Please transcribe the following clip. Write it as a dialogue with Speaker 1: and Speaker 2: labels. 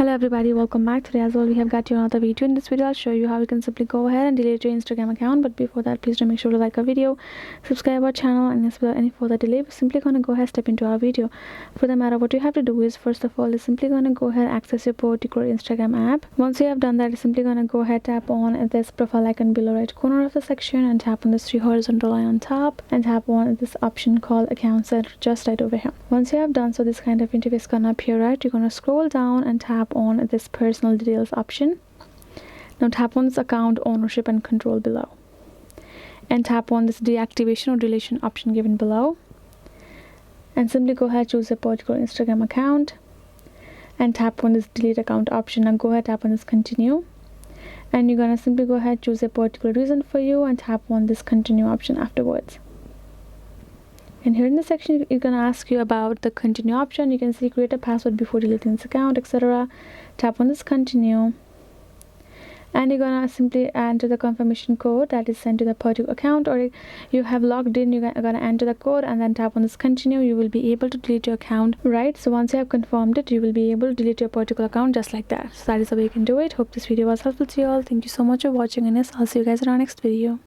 Speaker 1: Hello everybody, welcome back. Today as well we have got you another video. In this video I'll show you how you can simply go ahead and delete your Instagram account. But before that, please do make sure to like our video, subscribe our channel, and as without any further delay, we're simply going to go ahead step into our video. For the matter, what you have to do is, first of all, is simply going to go ahead access your particular Instagram app. Once you have done that, you're simply going to go ahead tap on this profile icon below right corner of the section and tap on this three horizontal line on top and tap on this option called account center just right over here. Once you have done so, this kind of interface gonna appear, right? You're gonna scroll down and tap on this personal details option. Now tap on this account ownership and control below and tap on this deactivation or deletion option given below and simply go ahead choose a particular Instagram account and tap on this delete account option and go ahead tap on this continue, and you're gonna simply go ahead choose a particular reason for you and tap on this continue option afterwards. And here in the section it's gonna ask you about the continue option. You can see create a password before deleting this account, etc. Tap on this continue and you're gonna simply enter the confirmation code that is sent to the particular account, or you have logged in, you're gonna enter the code and then tap on this continue. You will be able to delete your account, right? So once you have confirmed it, you will be able to delete your particular account just like that. So that is the way you can do it. Hope this video was helpful to you all. Thank you so much for watching, and yes, I'll see you guys in our next video.